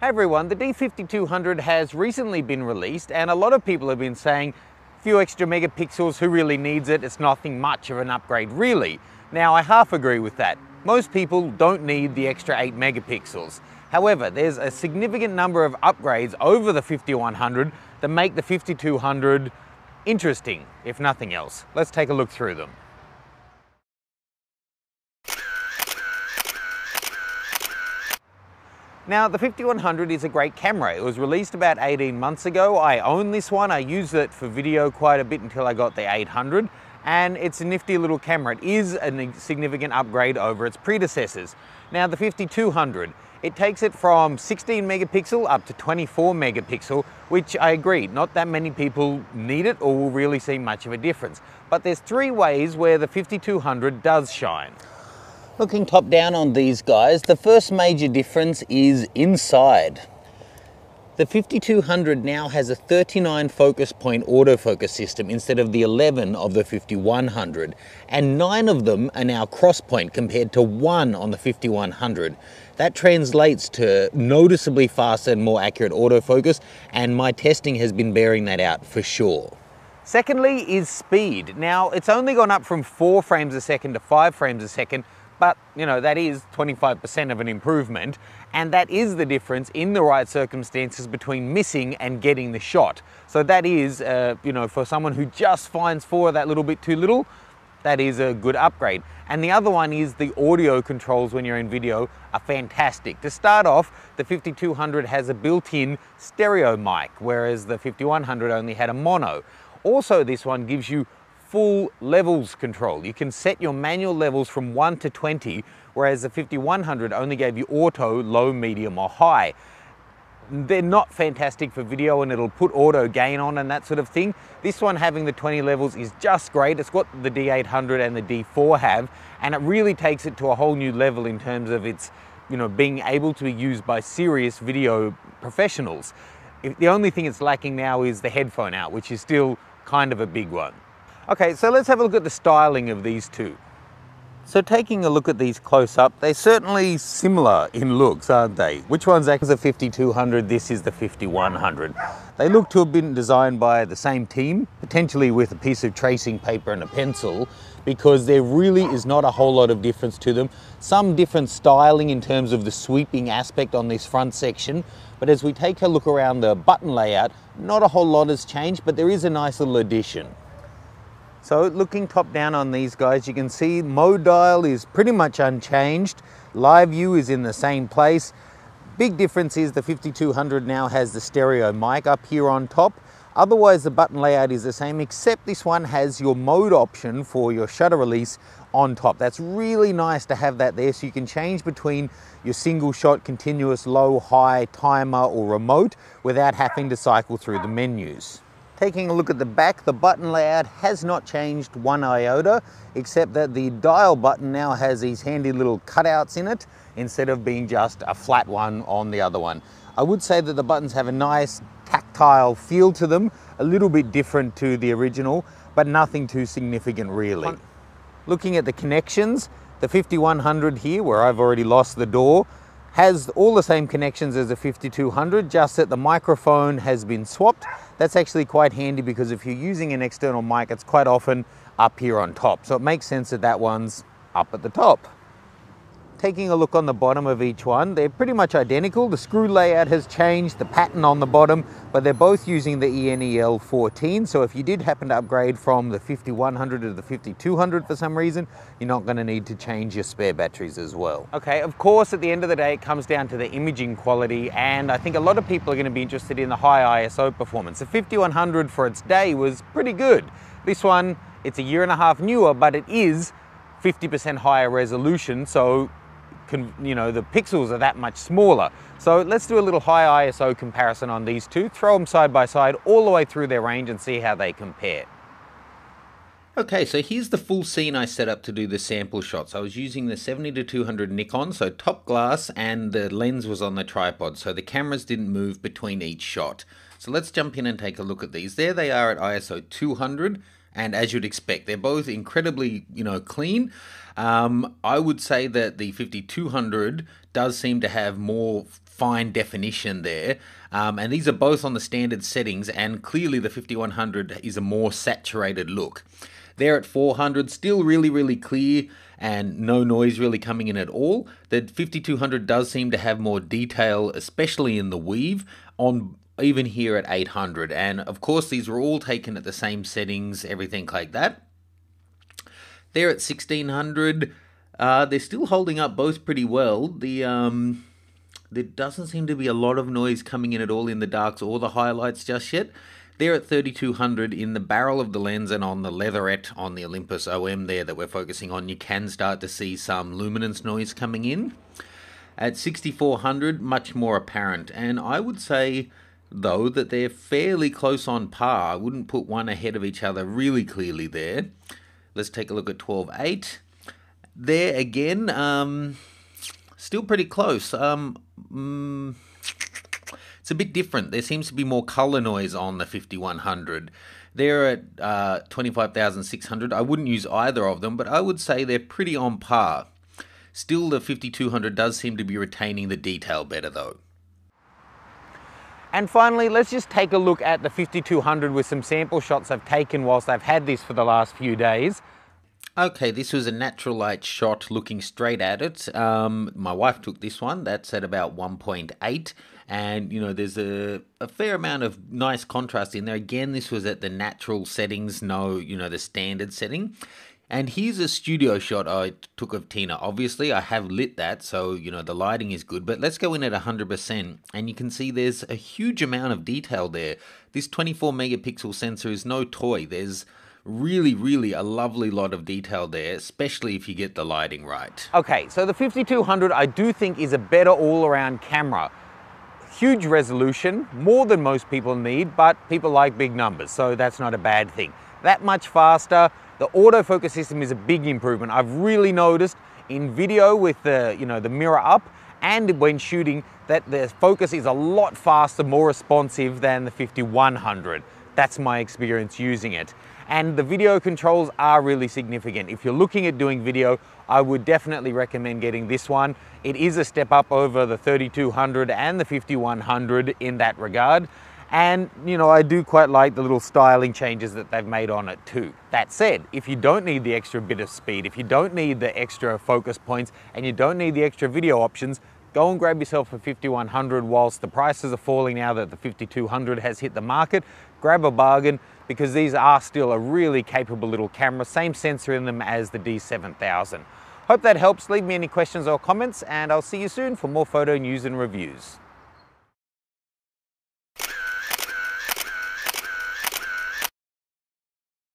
Hey everyone, the D5200 has recently been released and a lot of people have been saying a few extra megapixels, who really needs it? It's nothing much of an upgrade really. Now I half agree with that. Most people don't need the extra 8 megapixels. However, there's a significant number of upgrades over the 5100 that make the 5200 interesting, if nothing else. Let's take a look through them. Now, the 5100 is a great camera. It was released about 18 months ago. I own this one. I used it for video quite a bit until I got the 800, and it's a nifty little camera. It is a significant upgrade over its predecessors. Now, the 5200, it takes it from 16 megapixel up to 24 megapixel, which I agree, not that many people need it or will really see much of a difference. But there's 3 ways where the 5200 does shine. Looking top down on these guys, the first major difference is inside. The 5200 now has a 39 focus point autofocus system instead of the 11 of the 5100, and 9 of them are now cross point compared to 1 on the 5100. That translates to noticeably faster and more accurate autofocus, and my testing has been bearing that out for sure. Secondly is speed. Now, it's only gone up from 4 frames a second to 5 frames a second, but, you know, that is 25% of an improvement, and that is the difference in the right circumstances between missing and getting the shot. So that is, you know, for someone who just finds 4 that little bit too little, that is a good upgrade. And the other one is the audio controls when you're in video are fantastic. To start off, the 5200 has a built-in stereo mic, whereas the 5100 only had a mono. Also, this one gives you full levels control. You can set your manual levels from 1 to 20, whereas the 5100 only gave you auto, low, medium or high. They're not fantastic for video and it'll put auto gain on and that sort of thing. This one having the 20 levels is just great. It's what the D800 and the D4 have, and it really takes it to a whole new level in terms of its, you know, being able to be used by serious video professionals. The only thing it's lacking now is the headphone out, which is still kind of a big one. Okay, so let's have a look at the styling of these two. So taking a look at these close up, they're certainly similar in looks, aren't they? Which one's actually the 5200, this is the 5100. They look to have been designed by the same team, potentially with a piece of tracing paper and a pencil, because there really is not a whole lot of difference to them. Some different styling in terms of the sweeping aspect on this front section, but as we take a look around the button layout, not a whole lot has changed, but there is a nice little addition. So looking top down on these guys, you can see mode dial is pretty much unchanged. Live view is in the same place. Big difference is the 5200 now has the stereo mic up here on top. Otherwise the button layout is the same, except this one has your mode option for your shutter release on top. That's really nice to have that there, so you can change between your single shot, continuous, low, high, timer or remote without having to cycle through the menus. Taking a look at the back, the button layout has not changed one iota, except that the dial button now has these handy little cutouts in it, instead of being just a flat one on the other one. I would say that the buttons have a nice tactile feel to them, a little bit different to the original, but nothing too significant really. Looking at the connections, the 5100 here, where I've already lost the door, has all the same connections as the 5200, just that the microphone has been swapped. That's actually quite handy because if you're using an external mic, it's quite often up here on top. So it makes sense that that one's up at the top. Taking a look on the bottom of each one, they're pretty much identical. The screw layout has changed, the pattern on the bottom, but they're both using the ENEL14. So if you did happen to upgrade from the 5100 to the 5200 for some reason, you're not going to need to change your spare batteries as well. Okay, of course, at the end of the day, it comes down to the imaging quality, and I think a lot of people are going to be interested in the high ISO performance. The 5100 for its day was pretty good. This one, it's a year and a half newer, but it is 50% higher resolution, so you know, the pixels are that much smaller. So let's do a little high ISO comparison on these two, throw them side by side all the way through their range and see how they compare. Okay, so here's the full scene I set up to do the sample shots. I was using the 70-200 Nikon, so top glass, and the lens was on the tripod, so the cameras didn't move between each shot. So let's jump in and take a look at these. There they are at ISO 200. And as you'd expect, they're both incredibly, you know, clean. I would say that the 5200 does seem to have more fine definition there. And these are both on the standard settings, and clearly the 5100 is a more saturated look. There at 400, still really clear and no noise really coming in at all. The 5200 does seem to have more detail, especially in the weave, on even here at 800. And of course, these were all taken at the same settings, everything like that. There at 1600, they're still holding up both pretty well. There doesn't seem to be a lot of noise coming in at all in the darks or the highlights just yet. There at 3200, in the barrel of the lens and on the leatherette on the Olympus OM there that we're focusing on, you can start to see some luminance noise coming in. At 6400, much more apparent, and I would say though that they're fairly close on par. I wouldn't put one ahead of each other really clearly there. Let's take a look at 12.8. There again, still pretty close. It's a bit different. There seems to be more color noise on the 5100. They're at 25,600. I wouldn't use either of them, but I would say they're pretty on par. Still, the 5200 does seem to be retaining the detail better though. And finally, let's just take a look at the 5200 with some sample shots I've taken whilst I've had this for the last few days. Okay, this was a natural light shot looking straight at it. My wife took this one. That's at about 1.8. And, you know, there's a fair amount of nice contrast in there. Again, this was at the natural settings, no, you know, the standard setting. And here's a studio shot I took of Tina. Obviously, I have lit that, so, you know, the lighting is good. But let's go in at 100%, and you can see there's a huge amount of detail there. This 24 megapixel sensor is no toy. There's really a lovely lot of detail there, especially if you get the lighting right. Okay, so the 5200 I do think is a better all-around camera. Huge resolution, more than most people need, but people like big numbers, so that's not a bad thing. That much faster. The autofocus system is a big improvement. I've really noticed in video with the, you know, the mirror up, and when shooting, that the focus is a lot faster, more responsive than the 5100. That's my experience using it. And the video controls are really significant. If you're looking at doing video, I would definitely recommend getting this one. It is a step up over the 3200 and the 5100 in that regard. And, you know, I do quite like the little styling changes that they've made on it too. That said, if you don't need the extra bit of speed, if you don't need the extra focus points, and you don't need the extra video options, go and grab yourself a 5100 whilst the prices are falling now that the 5200 has hit the market. Grab a bargain, because these are still a really capable little camera, same sensor in them as the D7000. Hope that helps. Leave me any questions or comments, and I'll see you soon for more photo news and reviews.